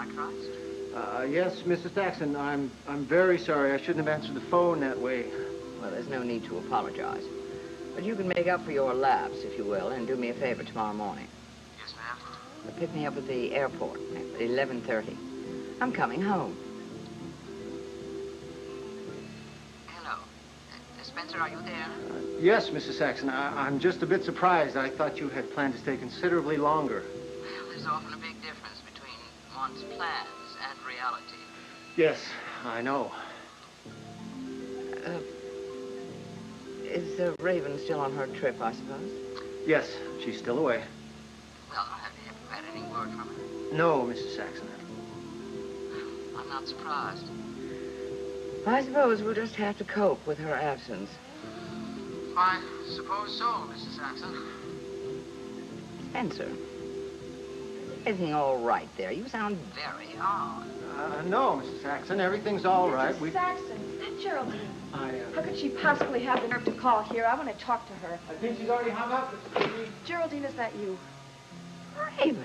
I trust? Yes, Mrs. Saxon. I'm very sorry. I shouldn't have answered the phone that way. Well, there's no need to apologize. But you can make up for your lapse, if you will, and do me a favor tomorrow morning. Yes, ma'am. Pick me up at the airport at 11:30. I'm coming home. Hello. Spencer, are you there? Yes, Mrs. Saxon. I'm just a bit surprised. I thought you had planned to stay considerably longer. Well, there's often a big difference between one's plans and reality. Yes, I know. Is Raven still on her trip, I suppose? Yes, she's still away. Well, have you had any word from her? No, Mrs. Saxon. I'm not surprised. I suppose we'll just have to cope with her absence. I suppose so, Mrs. Saxon. Spencer, everything all right there? You sound very odd. No, Mrs. Saxon. Everything's all right. Mrs. Saxon, is that Geraldine? How I could she possibly have the nerve to call here? I want to talk to her. think she's already hung up. Geraldine, is that you? Raven,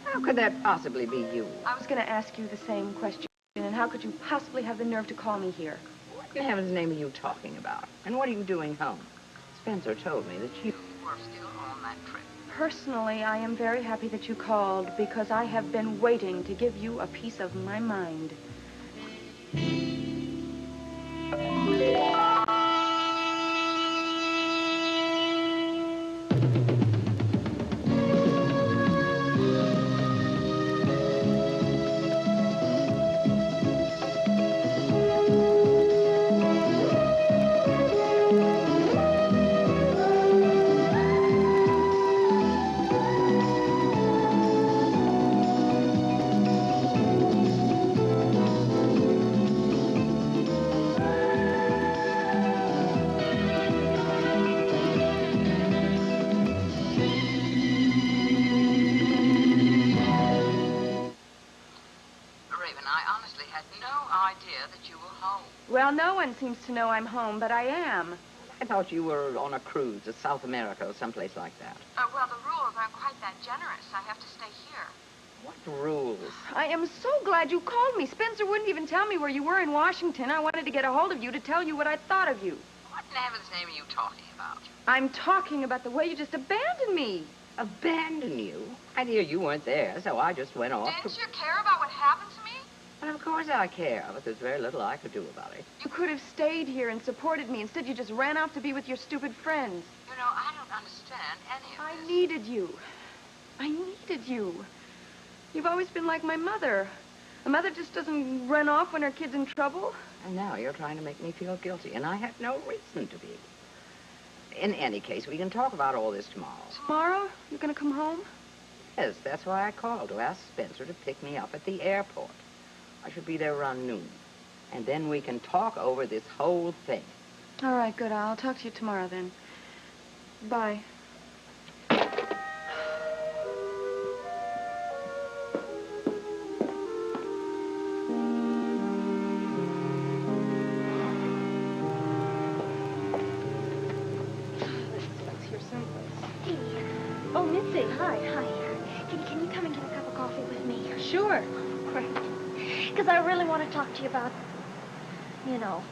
how could that possibly be you? I was going to ask you the same question. And how could you possibly have the nerve to call me here? What in heaven's name are you talking about? And what are you doing home? Spencer told me that you were still on that trip. Personally, I am very happy that you called because I have been waiting to give you a piece of my mind. Well, no one seems to know I'm home, but I am. I thought you were on a cruise to South America or someplace like that. Well, the rules aren't quite that generous. I have to stay here. What rules? I am so glad you called me. Spencer wouldn't even tell me where you were in Washington. I wanted to get a hold of you to tell you what I thought of you. What in heaven's name are you talking about? I'm talking about the way you just abandoned me. Abandon you? I hear you weren't there, so I just went off. Didn't you care about what happened to me? Well, of course I care, but there's very little I could do about it. You could have stayed here and supported me. Instead, you just ran off to be with your stupid friends. You know, I don't understand any of I this. needed you. I needed you. You've always been like my mother. A mother just doesn't run off when her kid's in trouble. And now you're trying to make me feel guilty, and I have no reason to be. In any case, we can talk about all this tomorrow. Tomorrow? You're gonna come home? Yes, that's why I called, to ask Spencer to pick me up at the airport. I should be there around noon. And then we can talk over this whole thing. All right, good. I'll talk to you tomorrow then. Bye. Oh, Mitzi, hi. Can you come and get a cup of coffee with me? Sure. Great. Because I really want to talk to you about, you know.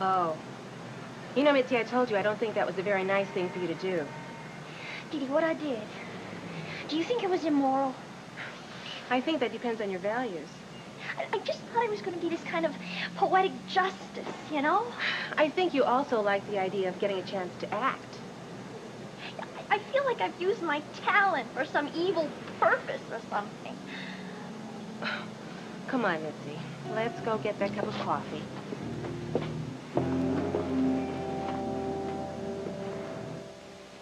Oh. You know, Mitzi, I told you I don't think that was a very nice thing for you to do. Dee Dee, what I did, do you think it was immoral? I think that depends on your values. I just thought it was going to be this kind of poetic justice, you know? I think you also like the idea of getting a chance to act. I feel like I've used my talent for some evil purpose or something. Come on, Mitzi. Let's go get that cup of coffee.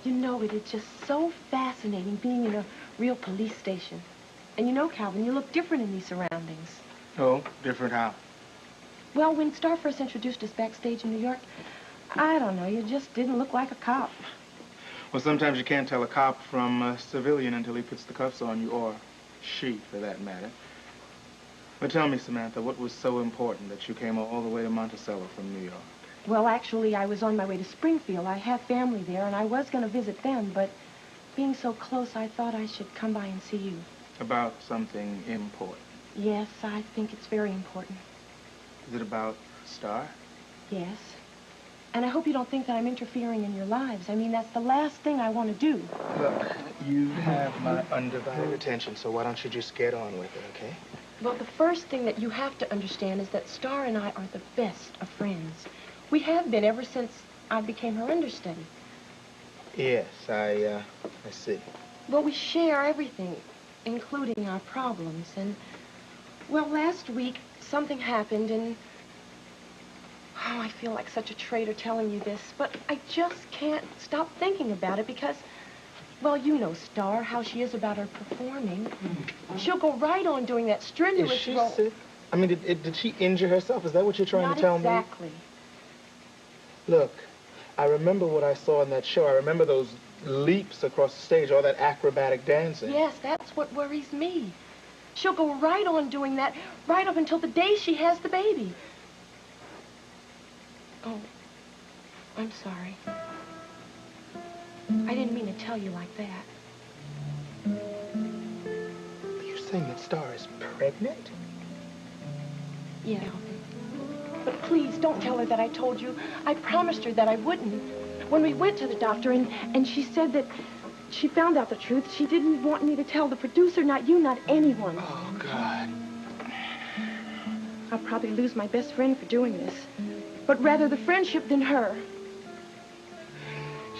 You know, it is just so fascinating being in a real police station. And you know, Calvin, you look different in these surroundings. Oh, different how? Well, when Star first introduced us backstage in New York, I don't know, you just didn't look like a cop. Well, sometimes you can't tell a cop from a civilian until he puts the cuffs on you, or she, for that matter. But tell me, Samantha, what was so important that you came all the way to Monticello from New York? Well, actually, I was on my way to Springfield. I have family there, and I was going to visit them, but being so close, I thought I should come by and see you. About something important. Yes, I think it's very important. Is it about Star? Yes. And I hope you don't think that I'm interfering in your lives. I mean, that's the last thing I want to do. Look, you have my undivided attention, so why don't you just get on with it, okay? Well, the first thing that you have to understand is that Star and I are the best of friends. We have been ever since I became her understudy. Yes, I see. Well, we share everything, including our problems. And, well, last week, something happened, and... Oh, I feel like such a traitor telling you this, but I just can't stop thinking about it because, well, you know Star, how she is about her performing. She'll go right on doing that strenuous Is she role. sick? I mean, did she injure herself? Is that what you're trying Not to tell exactly. me? Look, I remember what I saw in that show. I remember those leaps across the stage, all that acrobatic dancing. Yes, that's what worries me. She'll go right on doing that right up until the day she has the baby. Oh, I'm sorry. I didn't mean to tell you like that. You're saying that Star is pregnant? Yeah. But please, don't tell her that I told you. I promised her that I wouldn't. When we went to the doctor and she said that she found out the truth, she didn't want me to tell the producer, not you, not anyone. Oh, God. I'll probably lose my best friend for doing this. But rather the friendship than her.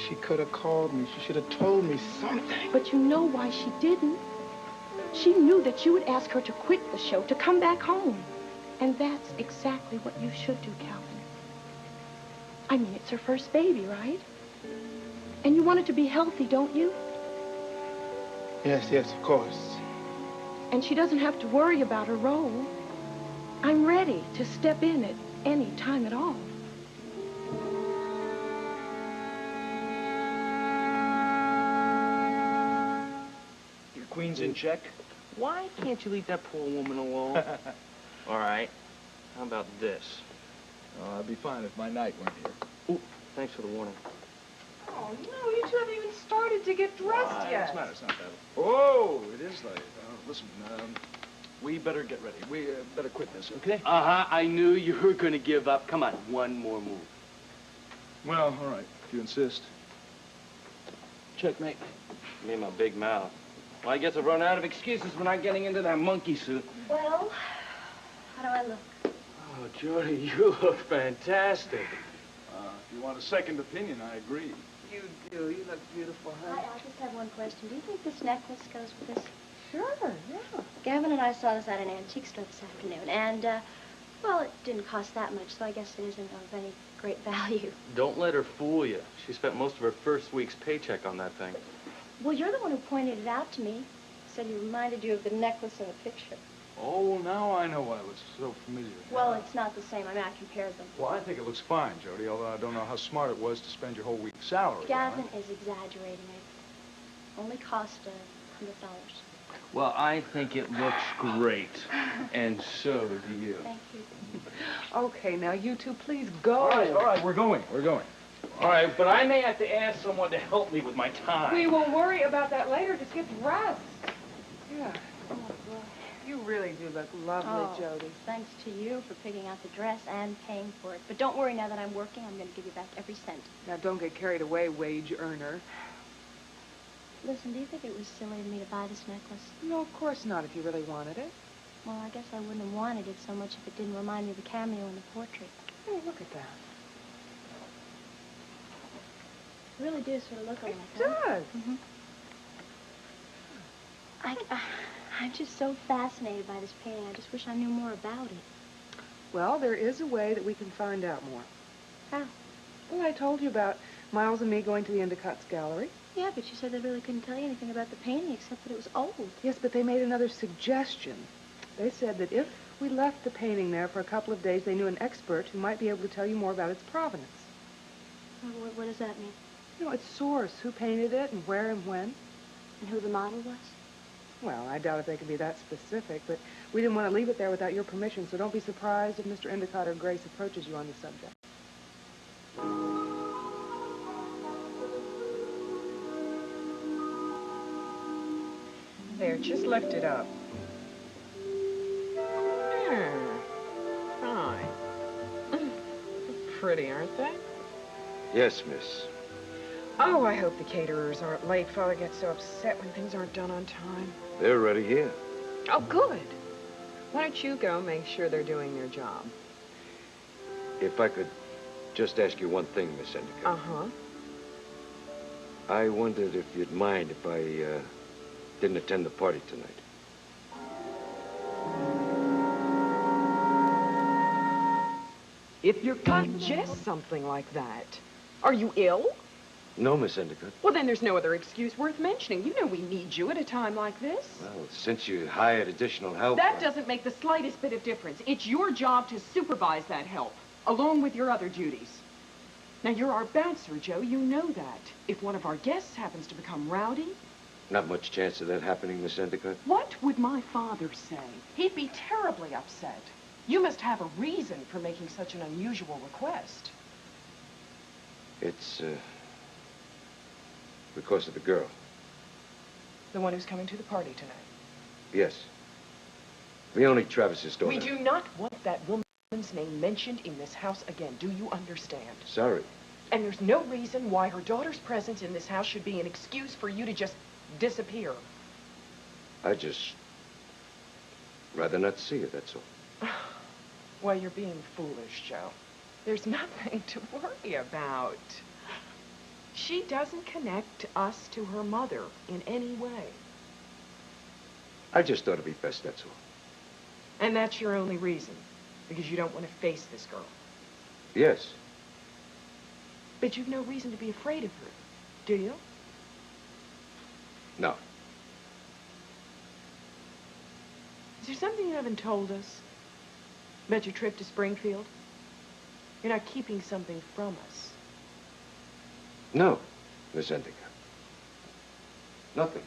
She could have called me. She should have told me something. But you know why she didn't? She knew that you would ask her to quit the show, to come back home. And that's exactly what you should do, Calvin. I mean, it's her first baby, right? And you want it to be healthy, don't you? Yes, of course. And she doesn't have to worry about her role. I'm ready to step in at any time at all. Your queen's in check? Why can't you leave that poor woman alone? All right. How about this? I'd be fine if my knight weren't here. Ooh, thanks for the warning. Oh, no, you two haven't even started to get dressed yet. What's the matter? It's not bad. Oh, it is late. Listen, we better get ready. We better quit this, okay? Uh-huh, I knew you were going to give up. Come on, one more move. Well, all right, if you insist. Checkmate. Me and my big mouth. Well, I guess I've run out of excuses for not getting into that monkey suit. Well, how do I look? Oh, Jody, you look fantastic. If you want a second opinion, I agree. You do. You look beautiful, I just have one question. Do you think this necklace goes with this? Sure, yeah. Gavin and I saw this at an antique store this afternoon, and, well, it didn't cost that much, so I guess it isn't of any great value. Don't let her fool you. She spent most of her first week's paycheck on that thing. Well, you're the one who pointed it out to me. Said it reminded you of the necklace in the picture. Oh, now I know why it looks so familiar. Well, it's not the same. I mean, I compared them. Well, I think it looks fine, Jody, although I don't know how smart it was to spend your whole week's salary. Gavin is exaggerating. It only cost $100. Well, I think it looks great. And so do you. Thank you. Okay, now you two, please go. All right, we're going. All right, but I may have to ask someone to help me with my time. We will worry about that later. Just get dressed. Yeah. Oh, well, you really do look lovely, Jody. Thanks to you for picking out the dress and paying for it. But don't worry, now that I'm working, I'm going to give you back every cent. Now, don't get carried away, wage earner. Listen, do you think it was silly of me to buy this necklace? No, of course not, if you really wanted it. Well, I guess I wouldn't have wanted it so much if it didn't remind me of the cameo in the portrait. Hey, look at that. It really do sort of look alike. It does. Mm-hmm. I'm just so fascinated by this painting. I just wish I knew more about it. Well, there is a way that we can find out more. How? Well, I told you about Miles and me going to the Endicott's gallery. Yeah, but you said they really couldn't tell you anything about the painting except that it was old. Yes, but they made another suggestion. They said that if we left the painting there for a couple of days, they knew an expert who might be able to tell you more about its provenance. Well, what does that mean? You know, its source, who painted it and where and when. And who the model was? Well, I doubt if they could be that specific, but we didn't want to leave it there without your permission, so don't be surprised if Mr. Endicott or Grace approaches you on the subject. There, just lift it up. pretty, aren't they? Yes, miss. Oh, I hope the caterers aren't late. Father gets so upset when things aren't done on time. They're ready here. Oh, good. Why don't you go make sure they're doing their job? If I could just ask you one thing, Miss Endicott. Uh-huh. I wondered if you'd mind if I didn't attend the party tonight. If your God suggests something like that, are you ill? No, Miss Endicott. Well, then there's no other excuse worth mentioning. You know we need you at a time like this. Well, since you hired additional help... That doesn't make the slightest bit of difference. It's your job to supervise that help, along with your other duties. Now, you're our bouncer, Joe. You know that. If one of our guests happens to become rowdy... Not much chance of that happening, Miss Endicott. What would my father say? He'd be terribly upset. You must have a reason for making such an unusual request. It's, because of the girl. The one who's coming to the party tonight. Yes. Leonie Travis's daughter. We do not want that woman's name mentioned in this house again. Do you understand? Sorry. And there's no reason why her daughter's presence in this house should be an excuse for you to just disappear. I just... rather not see her, that's all. Well, you're being foolish, Joe. There's nothing to worry about. She doesn't connect us to her mother in any way. I just thought it'd be best, that's all. And that's your only reason, because you don't want to face this girl. Yes. But you've no reason to be afraid of her, do you? No. Is there something you haven't told us about your trip to Springfield? You're not keeping something from us. No, Miss Endicott. Nothing.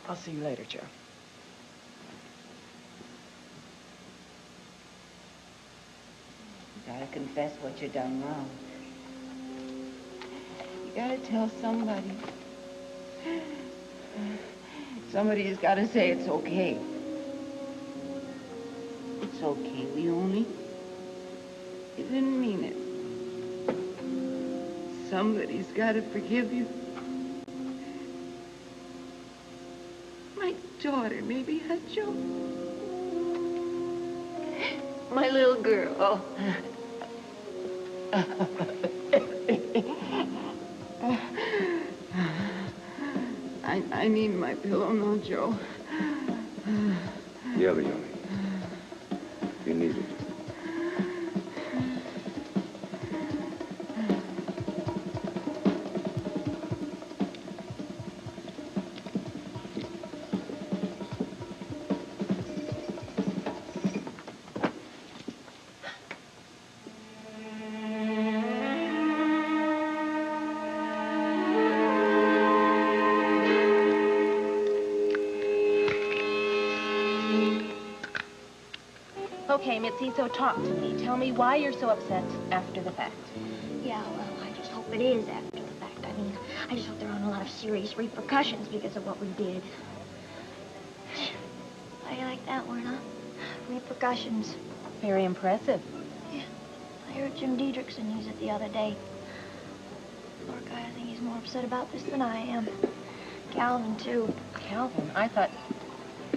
I'll see you later, Joe. You gotta confess what you done wrong. You gotta tell somebody. Somebody's gotta say it's okay. It's okay, Leonie. You didn't mean it. Somebody's gotta forgive you. My daughter maybe had you. My little girl. I need my pillow now, Joe. Yeah, Leonie. You need it. Okay, Mitzi, so talk to me. Tell me why you're so upset after the fact. Yeah, well, I just hope it is after the fact. I mean, I just hope there aren't a lot of serious repercussions because of what we did. How do you like that word, huh? Repercussions. Very impressive. Yeah, I heard Jim Diedrichson use it the other day. Poor guy, I think he's more upset about this than I am. Calvin, too. Calvin, I thought...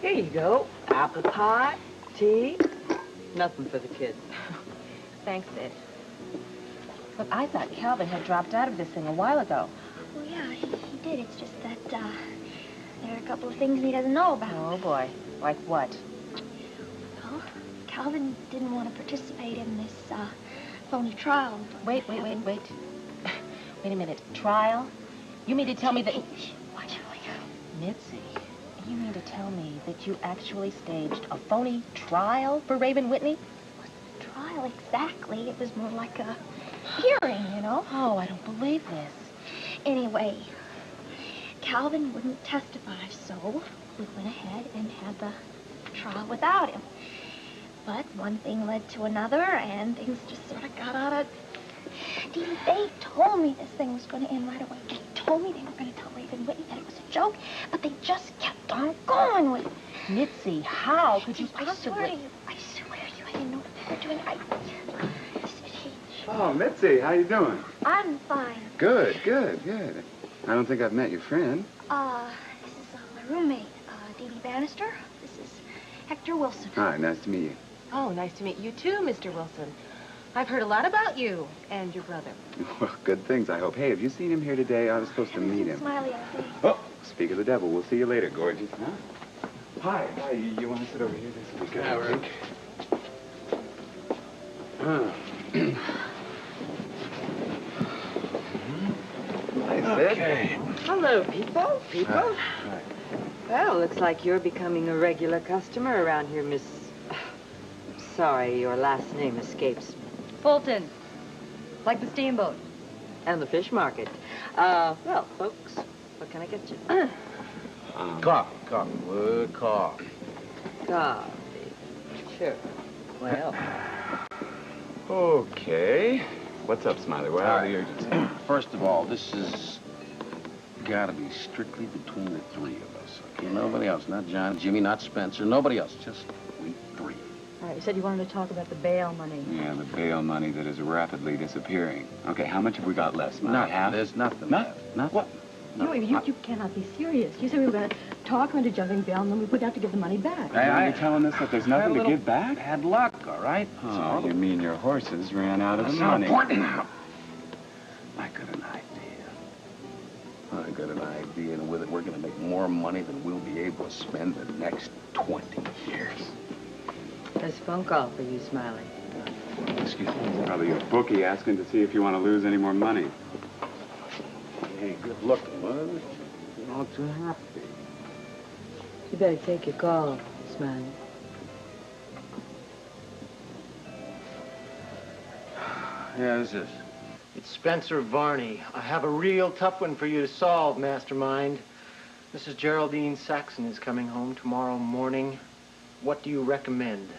Here you go. Apple pie, tea. Nothing for the kids. Thanks, Sid. Look, I thought Calvin had dropped out of this thing a while ago. Well, yeah, he did. It's just that, there are a couple of things he doesn't know about. Oh, boy. Like what? Well, Calvin didn't want to participate in this, phony trial. Wait. Wait a minute. Trial? You mean to tell me that... Watch it. Mitzi, you mean to tell me that you actually staged a phony trial for Raven Whitney? It wasn't a trial exactly. It was more like a hearing, you know? Oh, I don't believe this. Anyway, Calvin wouldn't testify, so we went ahead and had the trial without him. But one thing led to another, and things just sort of got out of... They told me this thing was going to end right away. They told me they were going to tell Raven Whitney that it was a joke, but they just kept on going with it. Mitzi, how could you I swear possibly? to you, I didn't know what you were doing. Oh, Mitzi, how you doing? I'm fine. Good, good, good. I don't think I've met your friend. This is my roommate, Dee Dee Bannister. This is Hector Wilson. Hi, nice to meet you. Oh, nice to meet you too, Mr. Wilson. I've heard a lot about you and your brother. Well, good things, I hope. Hey, have you seen him here today? I was supposed to meet him. Smiley, I think. Oh, speak of the devil. We'll see you later, gorgeous. Huh? Hi, hi. You want to sit over here? This will be good. Yeah, we're okay. Nice, Okay. Hello, people. Well, looks like you're becoming a regular customer around here, Miss... Sorry, your last name escapes me. Fulton. Like the steamboat. And the fish market. Well, folks, what can I get you? Coffee, coffee. Coffee. Sure. Well, Okay. What's up, Smiley? What are the urgency? First of all, this is gotta be strictly between the three of us, okay? Nobody else, not John, Jimmy, not Spencer, nobody else, just we three. All right, you said you wanted to talk about the bail money. Yeah, the bail money that is rapidly disappearing. Okay, how much have we got left, Smiley? Nothing. Half? There's nothing Nothing? left. Nothing. What? You cannot be serious. You said we were going to talk into jumping bail, and then we would have to give the money back. Hey, you're telling us that there's nothing to give back? Bad luck, all right? Oh, you mean your horses ran out of That's money? not important now. I got an idea. I got an idea, and with it, we're gonna make more money than we'll be able to spend the next 20 years. this phone call for you, Smiley. Excuse me. Probably your bookie asking to see if you want to lose any more money. Hey, good looking, huh? You're not too happy. You better take your call, Smiley. Yeah, who's this? It's Spencer Varney. I have a real tough one for you to solve, Mastermind. Mrs. Geraldine Saxon is coming home tomorrow morning. What do you recommend?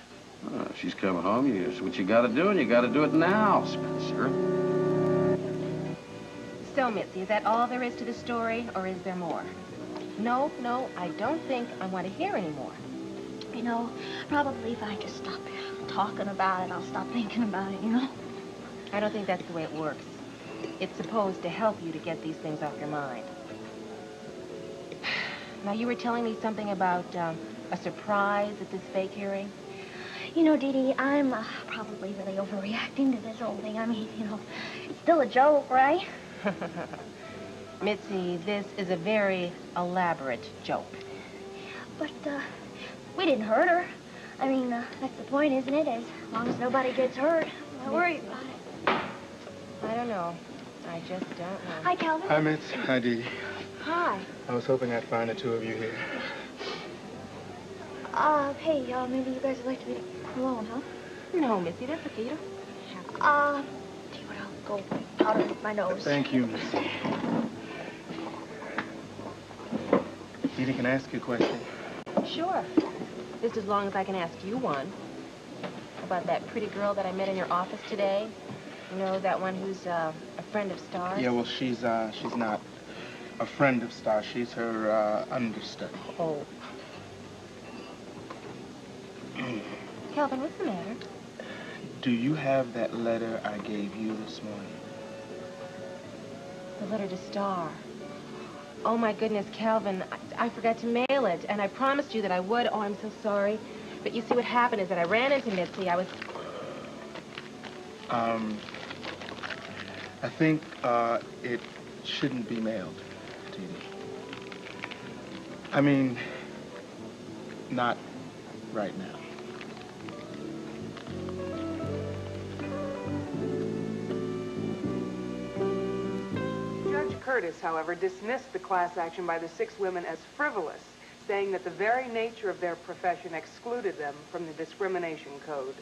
She's coming home. It's what you gotta do, and you gotta do it now, Spencer. So, Mitzi, is that all there is to the story, or is there more? No, I don't think I want to hear any more. You know, probably if I just stop talking about it, I'll stop thinking about it, you know? I don't think that's the way it works. It's supposed to help you to get these things off your mind. Now, you were telling me something about a surprise at this fake hearing? You know, Dee Dee, I'm probably really overreacting to this whole thing. I mean, you know, it's still a joke, right? Mitzi, this is a very elaborate joke. But, we didn't hurt her. I mean, that's the point, isn't it? As long as nobody gets hurt, I'm not worried about it. I don't know. I just don't know. Hi, Calvin. Hi, Mitz. Hi, Dee Dee. Hi. I was hoping I'd find the two of you here. Hey, maybe you guys would like to be alone, huh? No, Mitzi, that's okay. You don't have to. Tell you what, I'll go powder my nose. Thank you, Missy. Dee Dee, can I ask you a question? Sure. Just as long as I can ask you one. About that pretty girl that I met in your office today. You know, that one who's a friend of Star's? Yeah, well, she's not a friend of Star. She's her understudy. Oh. Calvin, what's the matter? Do you have that letter I gave you this morning? The letter to Star. Oh, my goodness, Calvin, I forgot to mail it, and I promised you that I would. Oh, I'm so sorry. But you see, what happened is that I ran into Mitzi. I was... I think, it shouldn't be mailed, Dee Dee. I mean, not right now. Judge Curtis, however, dismissed the class action by the 6 women as frivolous, saying that the very nature of their profession excluded them from the discrimination code.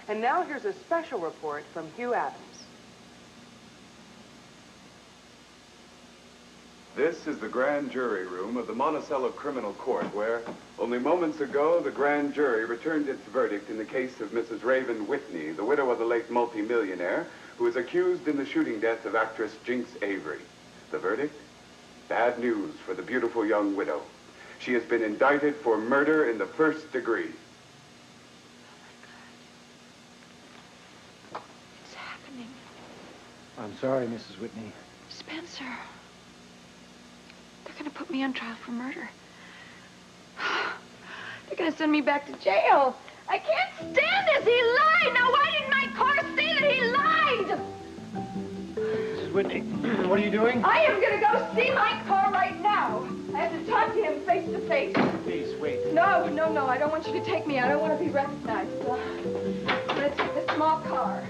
And now here's a special report from Hugh Adams. This is the grand jury room of the Monticello Criminal Court, where only moments ago the grand jury returned its verdict in the case of Mrs. Raven Whitney, the widow of the late multimillionaire, who is accused in the shooting death of actress Jinx Avery. The verdict? Bad news for the beautiful young widow. She has been indicted for murder in the first degree. It's happening. I'm sorry, Mrs. Whitney. Spencer. They're gonna put me on trial for murder. They're gonna send me back to jail. I can't stand this. He lied. Now, why didn't my car say that he lied? Mrs. Whitney, what are you doing? I am gonna go see my car right now. I have to talk to him face to face. Please, wait. No. I don't want you to take me. I don't want to be recognized. I'm gonna take the small car.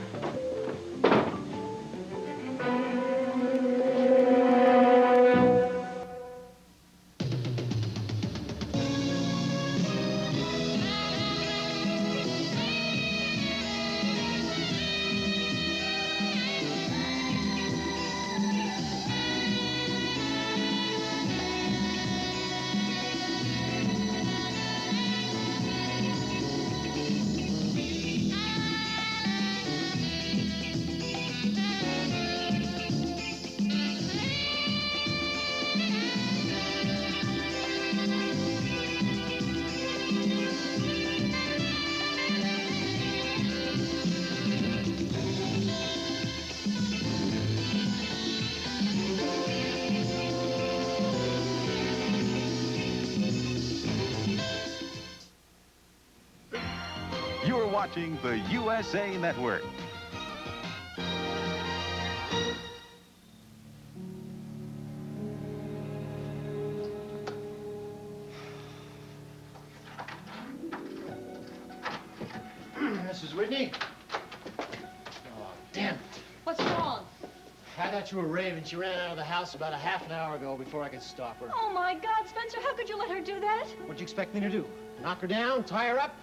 You're watching the USA Network. Mrs. Whitney? Oh, damn it. What's wrong? I thought you were raving. She ran out of the house about a half an hour ago before I could stop her. Oh, my God, Spencer, how could you let her do that? What'd you expect me to do? Knock her down? Tie her up?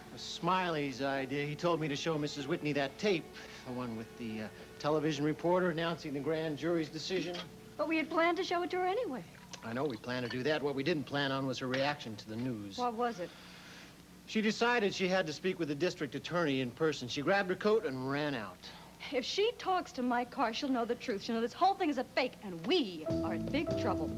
It was Smiley's idea. He told me to show Mrs. Whitney that tape, the one with the television reporter announcing the grand jury's decision. But we had planned to show it to her anyway. I know we planned to do that. What we didn't plan on was her reaction to the news. What was it? She decided she had to speak with the district attorney in person. She grabbed her coat and ran out. If she talks to Mike Carr, she'll know the truth. She'll know this whole thing is a fake, and we are in big trouble.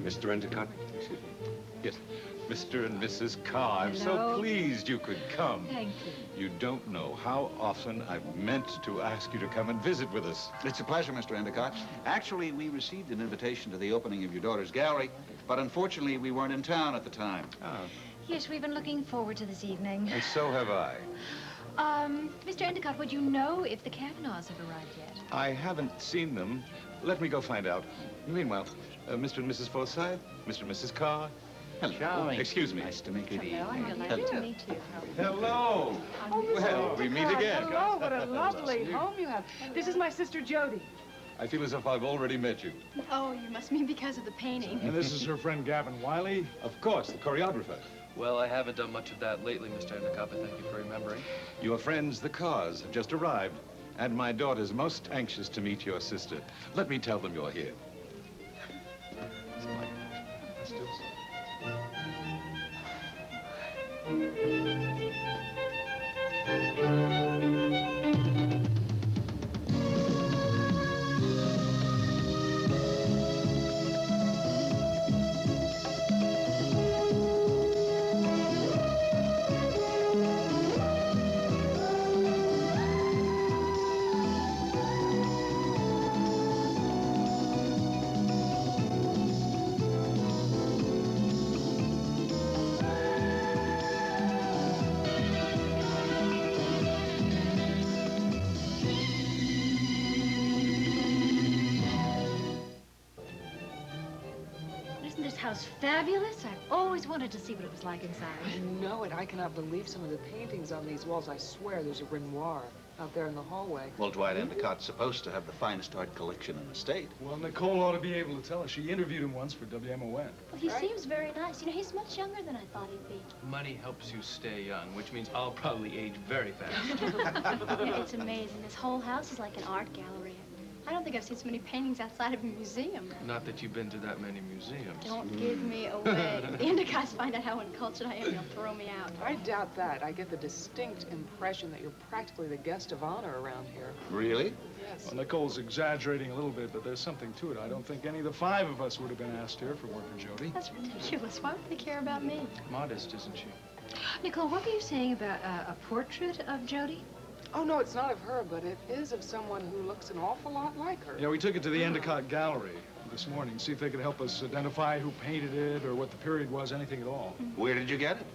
Mr. Endicott? Excuse me. Yes, Mr. and Mrs. Carr, I'm Hello. so pleased you could come. Thank you. You don't know how often I've meant to ask you to come and visit with us. It's a pleasure, Mr. Endicott. Actually, we received an invitation to the opening of your daughter's gallery, but unfortunately, we weren't in town at the time. Ah, Yes, we've been looking forward to this evening. and so have I. Mr. Endicott, would you know if the Kavanaughs have arrived yet? I haven't seen them. Let me go find out. Meanwhile, Mr. and Mrs. Forsythe, Mr. and Mrs. Carr. Hello. Excuse me. Nice to meet you. Hello, I'm delighted to meet you. Hello. Well, we meet again. Hello, what a lovely home you have. This is my sister Jody. I feel as if I've already met you. Oh, you must mean because of the painting. And this is her friend Gavin Wiley? Of course, the choreographer. Well, I haven't done much of that lately, Mr. Endicott, but thank you for remembering. Your friends, the Carrs, have just arrived, and my daughter's most anxious to meet your sister. Let me tell them you're here. fabulous. I've always wanted to see what it was like inside. I know it. I cannot believe some of the paintings on these walls. I swear there's a Renoir out there in the hallway. Well, Dwight Endicott's supposed to have the finest art collection in the state. Well, Nicole ought to be able to tell us. She interviewed him once for WMON. Well, he seems very nice. You know, he's much younger than I thought he'd be. Money helps you stay young, which means I'll probably age very fast. Yeah, it's amazing. This whole house is like an art gallery. I don't think I've seen so many paintings outside of a museum. Not that you've been to that many museums. Don't give me away. The Endicotts find out how uncultured I am, they'll throw me out. I doubt that. I get the distinct impression that you're practically the guest of honor around here. Really? Yes. Well, Nicole's exaggerating a little bit, but there's something to it. I don't think any of the 5 of us would have been asked here for work for Jody. That's ridiculous. Why would they care about me? Modest, isn't she? Nicole, what were you saying about a portrait of Jody? Oh, no, it's not of her, but it is of someone who looks an awful lot like her. Yeah, we took it to the Endicott Gallery this morning, see if they could help us identify who painted it or what the period was, anything at all. Where did you get it?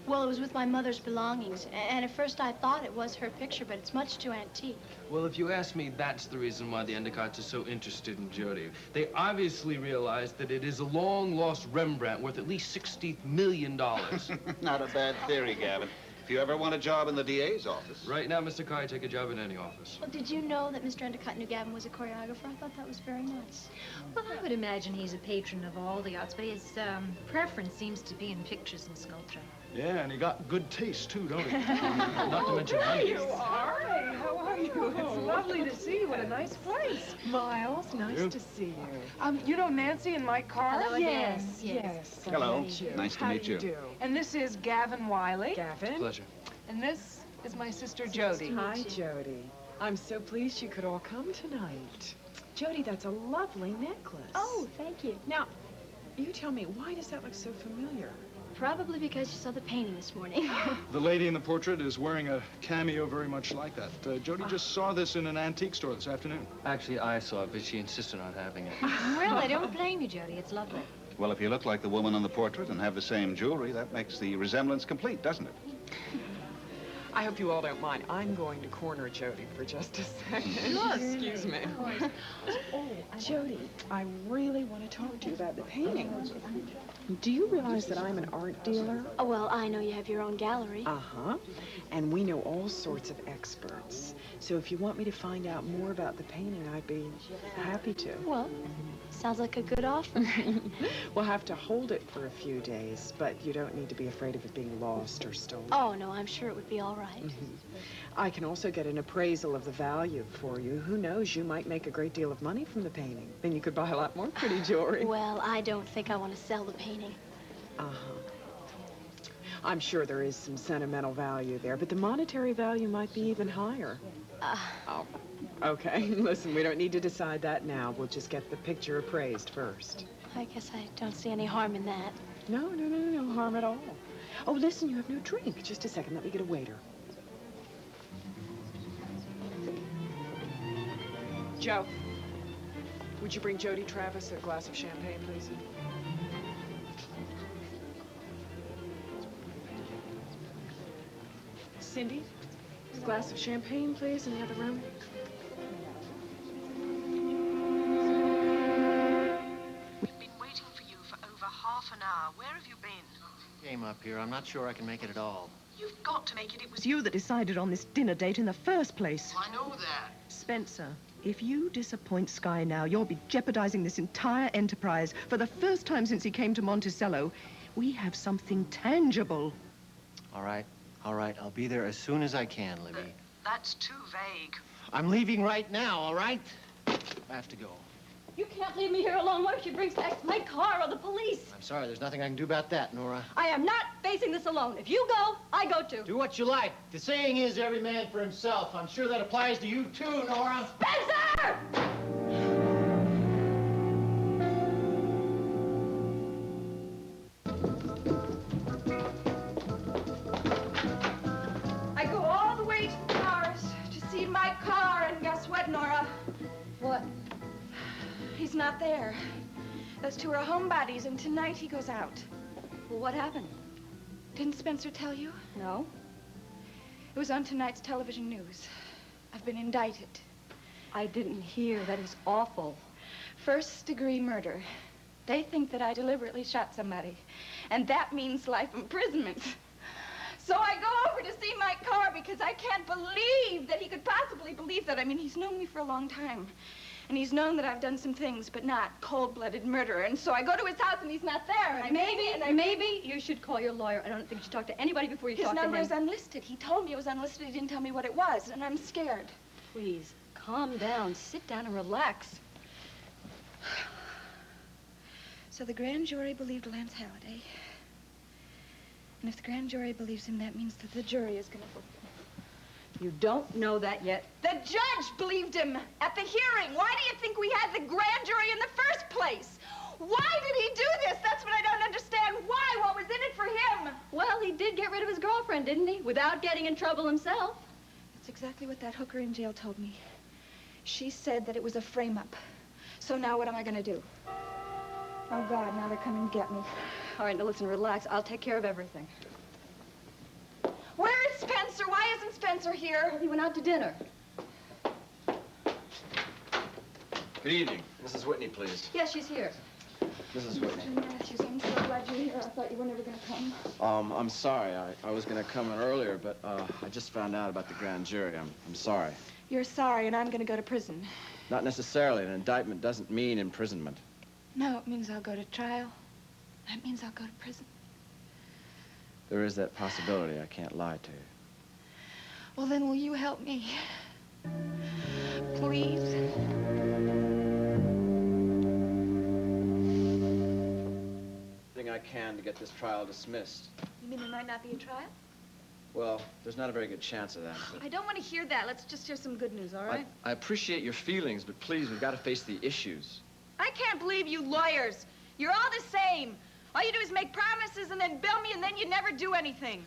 Well, it was with my mother's belongings, and at first I thought it was her picture, but it's much too antique. Well, if you ask me, that's the reason why the Endicotts are so interested in Jody. They obviously realize that it is a long-lost Rembrandt worth at least $60 million. Not a bad theory, Gavin. If you ever want a job in the DA's office. Right now, Mr. Carr, I take a job in any office. Well, did you know that Mr. Endicott knew Gavin was a choreographer? I thought that was very nice. Well, I would imagine he's a patron of all the arts, but his preference seems to be in pictures and sculpture. Yeah, and he got good taste, too, don't he? Not to mention There money. you are. Hey, how are you? It's lovely to see you. What a nice place. Miles, nice to see you. You know Nancy and Mike Carr? Hello again. Yes. Hello. Nice to meet you. Nice to How meet do you. do? And this is Gavin Wiley. Gavin. Pleasure. And this is my sister Jody. Hi, Jody. I'm so pleased you could all come tonight. Jody, that's a lovely necklace. Oh, thank you. Now, you tell me, why does that look so familiar? Probably because you saw the painting this morning. The lady in the portrait is wearing a cameo very much like that. Jody just saw this in an antique store this afternoon. Actually, I saw it, but she insisted on having it. Well, I don't blame you, Jody. It's lovely. Well, if you look like the woman on the portrait and have the same jewelry, that makes the resemblance complete, doesn't it? I hope you all don't mind. I'm going to corner Jody for just a second. Sure. Excuse me. Oh, Jody, I really want to talk to you about the painting. Do you realize that I'm an art dealer? Oh, well, I know you have your own gallery. Uh-huh. And we know all sorts of experts. So if you want me to find out more about the painting, I'd be happy to. Well, sounds like a good offer. We'll have to hold it for a few days, but you don't need to be afraid of it being lost or stolen. Oh, no, I'm sure it would be all right. I can also get an appraisal of the value for you. Who knows, you might make a great deal of money from the painting. Then you could buy a lot more pretty jewelry. Well, I don't think I want to sell the painting. Uh-huh. I'm sure there is some sentimental value there, but the monetary value might be even higher. Oh, okay. Listen, we don't need to decide that now. We'll just get the picture appraised first. I guess I don't see any harm in that. No harm at all. Oh, listen, you have no drink. Just a second, let me get a waiter. Joe, would you bring Jody Travis a glass of champagne, please? Cindy, a glass of champagne, please, in the other room. We've been waiting for you for over half an hour. Where have you been? Came up here. I'm not sure I can make it at all. You've got to make it. It was It's you that decided on this dinner date in the first place. I know that. Spencer, if you disappoint Sky now, you'll be jeopardizing this entire enterprise. For the first time since he came to Monticello, we have something tangible. All right. I'll be there as soon as I can, Libby. That's too vague. I'm leaving right now, all right? I have to go. You can't leave me here alone. What if she brings back my car or the police? I'm sorry, there's nothing I can do about that, Nora. I am not facing this alone. If you go, I go too. Do what you like. The saying is every man for himself. I'm sure that applies to you too, Nora. Spencer! I go all the way to Paris to see my car, and guess what, Nora? What? He's not there. Those two are homebodies, and tonight he goes out. Well, what happened? Didn't Spencer tell you? No. It was on tonight's television news. I've been indicted. I didn't hear. That is awful. First-degree murder. They think that I deliberately shot somebody, and that means life imprisonment. So I go over to see Mike Carr because I can't believe that he could possibly believe that. I mean, he's known me for a long time, and he's known that I've done some things, but not cold-blooded murder. And so I go to his house, and he's not there. And Maybe you should call your lawyer. I don't think you should talk to anybody before you talk to him. His number is unlisted. He told me it was unlisted. He didn't tell me what it was, and I'm scared. Please, calm down. Sit down and relax. So the grand jury believed Lance Halliday. And if the grand jury believes him, that means that the jury is going to believe him. You don't know that yet. The judge believed him at the hearing. Why do you think we had the grand jury in the first place? Why did he do this? That's what I don't understand. Why? What was in it for him? Well, he did get rid of his girlfriend, didn't he? Without getting in trouble himself. That's exactly what that hooker in jail told me. She said that it was a frame-up. So now what am I going to do? Oh, God, now they're coming to get me. All right, now listen, relax. I'll take care of everything. Where is Spencer? Why isn't Spencer here? Well, he went out to dinner. Good evening. Mrs. Whitney, please. Yes, she's here. Mrs. Whitney. Matthews, I'm so glad you're here. I thought you were never going to come. I'm sorry. I was going to come in earlier, but I just found out about the grand jury. I'm sorry. You're sorry, and I'm going to go to prison. Not necessarily. An indictment doesn't mean imprisonment. No, it means I'll go to trial. That means I'll go to prison. There is that possibility. I can't lie to you. Well, then will you help me? Please? Everything I can to get this trial dismissed. You mean there might not be a trial? Well, there's not a very good chance of that. But I don't want to hear that. Let's just hear some good news, all right? I appreciate your feelings, but please, we've got to face the issues. I can't believe you lawyers. You're all the same. All you do is make promises and then bill me, and then you never do anything.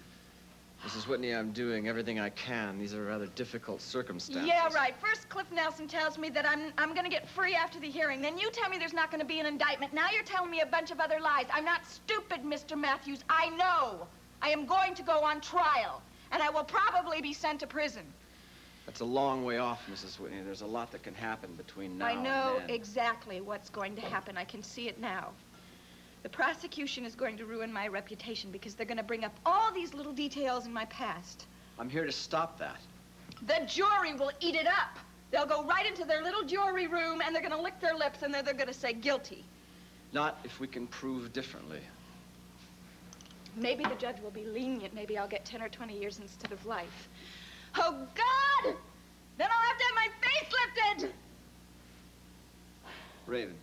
Mrs. Whitney, I'm doing everything I can. These are rather difficult circumstances. Yeah, right. First, Cliff Nelson tells me that I'm going to get free after the hearing. Then you tell me there's not going to be an indictment. Now you're telling me a bunch of other lies. I'm not stupid, Mr. Matthews. I know. I am going to go on trial, and I will probably be sent to prison. That's a long way off, Mrs. Whitney. There's a lot that can happen between now and then. I know exactly what's going to happen. I can see it now. The prosecution is going to ruin my reputation because they're going to bring up all these little details in my past. I'm here to stop that. The jury will eat it up. They'll go right into their little jury room, and they're going to lick their lips, and they're going to say guilty. Not if we can prove differently. Maybe the judge will be lenient. Maybe I'll get 10 or 20 years instead of life. Oh, God! Then I'll have to have my face lifted! Raven,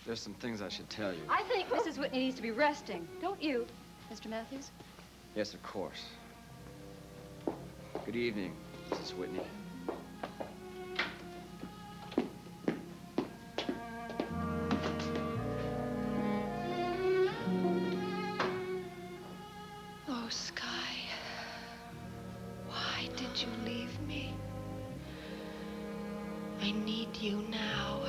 there's some things I should tell you. I think Mrs. Whitney needs to be resting. Don't you, Mr. Matthews? Yes, of course. Good evening, Mrs. Whitney. Oh, Sky. Why did you leave me? I need you now.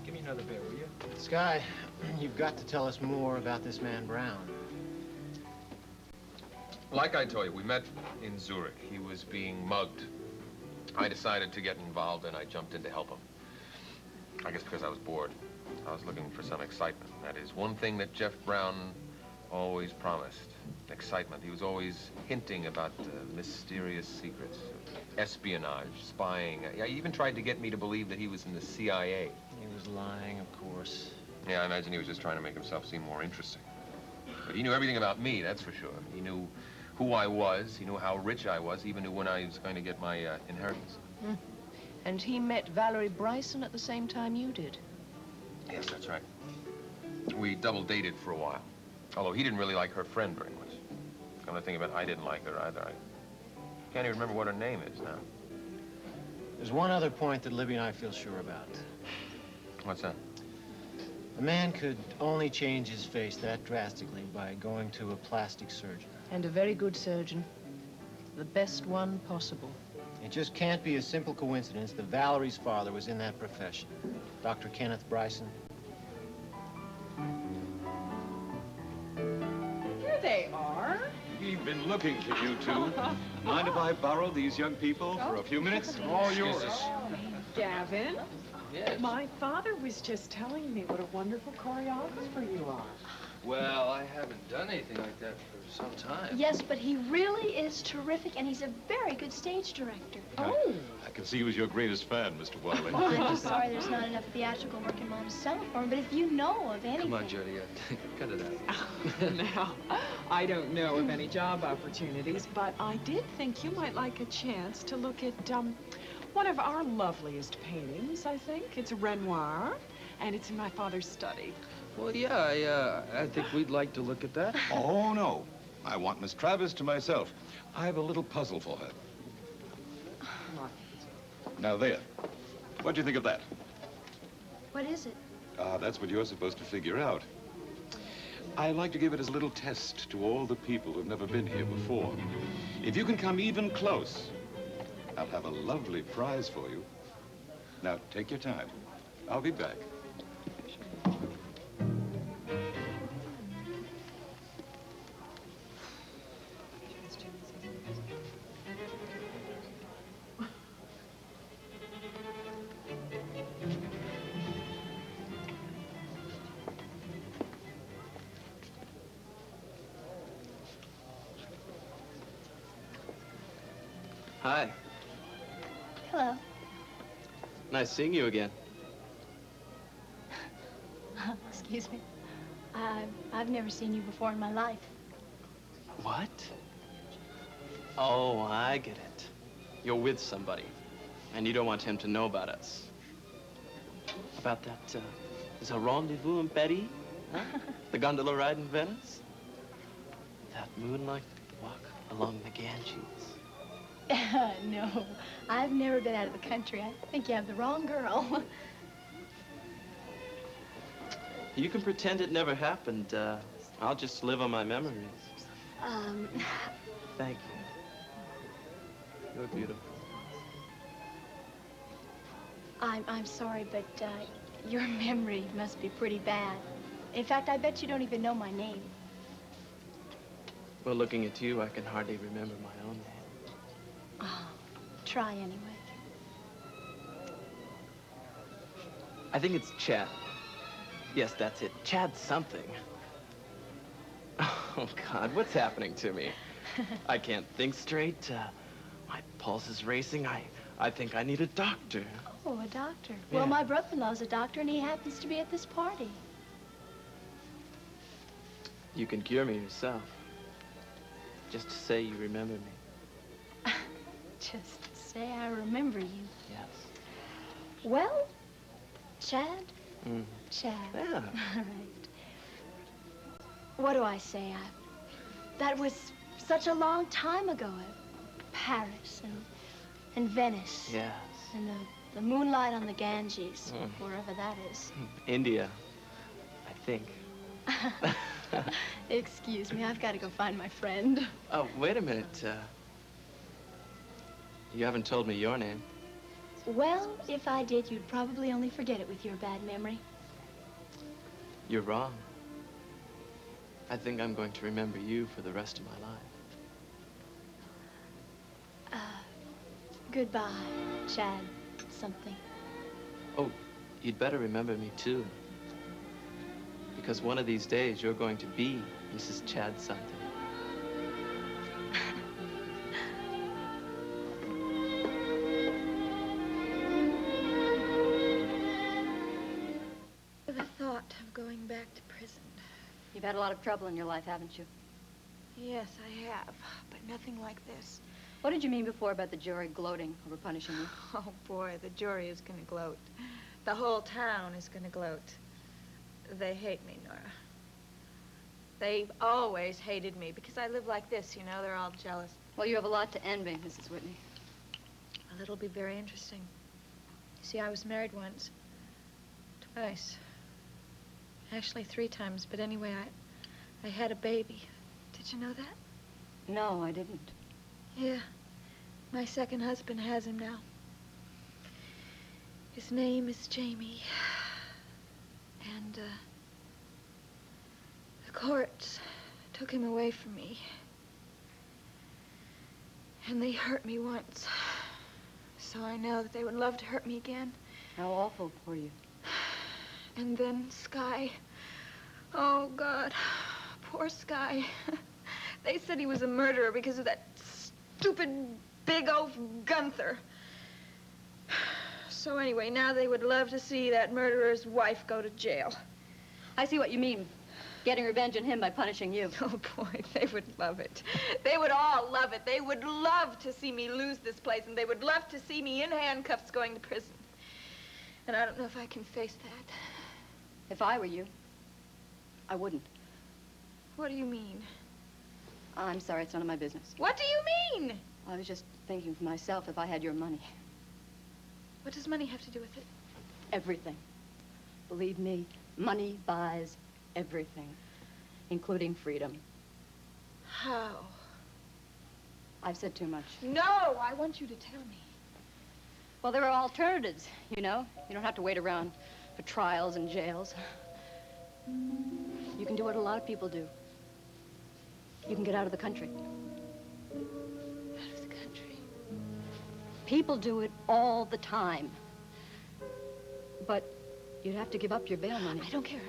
Give me another beer, will you? Sky, you've got to tell us more about this man Brown. Like I told you, we met in Zurich. He was being mugged. I decided to get involved, and I jumped in to help him. I guess because I was bored. I was looking for some excitement. That is one thing that Jeff Brown always promised. Excitement. He was always hinting about mysterious secrets. Espionage, spying. He even tried to get me to believe that he was in the CIA. He was lying, of course. Yeah, I imagine he was just trying to make himself seem more interesting. But he knew everything about me, that's for sure. He knew who I was. He knew how rich I was. He even knew when I was going to get my inheritance. And he met Valerie Bryson at the same time you did? Yes, that's right. We double dated for a while. Although he didn't really like her friend very much. Come to think of it, I didn't like her either. I can't even remember what her name is now. There's one other point that Libby and I feel sure about. What's that? A man could only change his face that drastically by going to a plastic surgeon. And a very good surgeon. The best one possible. It just can't be a simple coincidence that Valerie's father was in that profession. Dr. Kenneth Bryson. Here they are. We've been looking for you two. Mind if I borrow these young people for a few minutes? All yours. Gavin. Yes. My father was just telling me what a wonderful choreographer you are. Well, I haven't done anything like that for some time. Yes, but he really is terrific, and he's a very good stage director. Oh. I can see who's your greatest fan, Mr. Wiley. Well, I'm just sorry there's not enough theatrical work in Monticello for him, but if you know of anything... Come on, Jody, cut it out. Now, I don't know of any job opportunities, but I did think you might like a chance to look at, one of our loveliest paintings, I think. It's a Renoir, and it's in my father's study. Well, yeah, I think we'd like to look at that. Oh, no. I want Miss Travis to myself. I have a little puzzle for her. Now, there. What do you think of that? What is it? That's what you're supposed to figure out. I like to give it as a little test to all the people who've never been here before. If you can come even close, I'll have a lovely prize for you. Now, take your time. I'll be back. Hi. Hello. Nice seeing you again. Excuse me. I've never seen you before in my life. What? Oh, I get it. You're with somebody, and you don't want him to know about us. About that, the rendezvous in Paris? Huh? The gondola ride in Venice? That moonlight walk along the Ganges? No, I've never been out of the country. I think you have the wrong girl. You can pretend it never happened. I'll just live on my memories. Thank you. You're beautiful. I'm sorry, but your memory must be pretty bad. In fact, I bet you don't even know my name. Well, looking at you, I can hardly remember my own name. Oh, try anyway. I think it's Chad. Yes, that's it. Chad something. Oh, God, what's happening to me? I can't think straight. My pulse is racing. I think I need a doctor. Oh, a doctor. Yeah. Well, my brother-in-law's a doctor, and he happens to be at this party. You can cure me yourself. Just to say you remember me. Just say I remember you. Yes. Well, Chad? Mm. Chad. Yeah. All right. What do I say? That was such a long time ago. Paris and Venice. Yes. And the moonlight on the Ganges, wherever that is. India, I think. Excuse me, I've got to go find my friend. Oh, wait a minute. You haven't told me your name. Well, if I did, you'd probably only forget it with your bad memory. You're wrong. I think I'm going to remember you for the rest of my life. Goodbye, Chad something. Oh, you'd better remember me, too. Because one of these days, you're going to be Mrs. Chad something. The thought of going back to prison. You've had a lot of trouble in your life, haven't you? Yes, I have, but nothing like this. What did you mean before about the jury gloating over punishing you? Oh, boy, the jury is going to gloat. The whole town is going to gloat. They hate me, Nora. They've always hated me because I live like this, you know. They're all jealous. Well, you have a lot to envy, Mrs. Whitney. Well, it'll be very interesting. You see, I was married once. Twice. Actually, 3 times. But anyway, I had a baby. Did you know that? No, I didn't. Yeah. My second husband has him now. His name is Jamie. And, the courts took him away from me. And they hurt me once. so I know that they would love to hurt me again. How awful for you. And then Sky. Oh, God. Poor Sky. They said he was a murderer because of that stupid big oaf Gunther. So anyway, now they would love to see that murderer's wife go to jail. I see what you mean. Getting revenge on him by punishing you. Oh, boy, they would love it. They would all love it. They would love to see me lose this place, and they would love to see me in handcuffs going to prison. And I don't know if I can face that. If I were you, I wouldn't. What do you mean? I'm sorry, it's none of my business. What do you mean? I was just thinking for myself if I had your money. What does money have to do with it? Everything. Believe me, money buys everything, including freedom. How? I've said too much. No, I want you to tell me. Well, there are alternatives, you know. You don't have to wait around for trials and jails. You can do what a lot of people do. You can get out of the country. Out of the country? People do it all the time. But you'd have to give up your bail money. I don't care.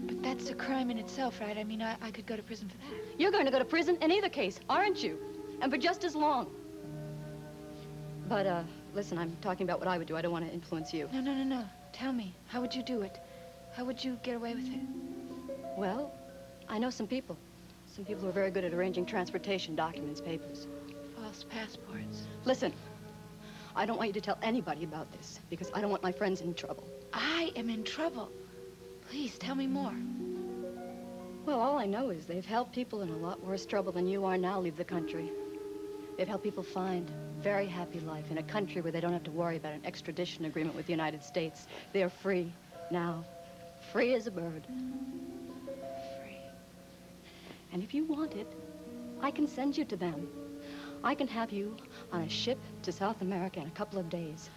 But that's a crime in itself, right? I mean, I could go to prison for that. You're going to go to prison in either case, aren't you? And for just as long. But, listen, I'm talking about what I would do. I don't want to influence you. No. Tell me, how would you do it? How would you get away with it? Well, I know some people. Some people who are very good at arranging transportation documents, papers. False passports. Listen, I don't want you to tell anybody about this, because I don't want my friends in trouble. I am in trouble. Please, tell me more. Well, all I know is they've helped people in a lot worse trouble than you are now leave the country. They've helped people find a very happy life in a country where they don't have to worry about an extradition agreement with the United States. They're free now. Free as a bird. Free. And if you want it, I can send you to them. I can have you on a ship to South America in a couple of days.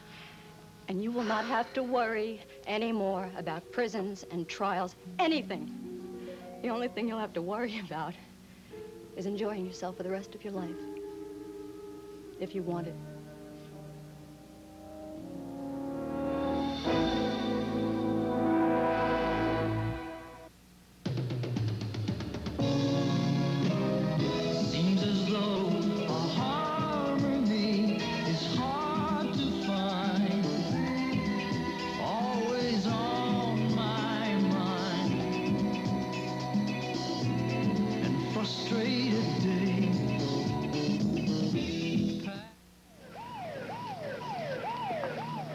And you will not have to worry anymore about prisons and trials, anything. The only thing you'll have to worry about is enjoying yourself for the rest of your life. If you want it.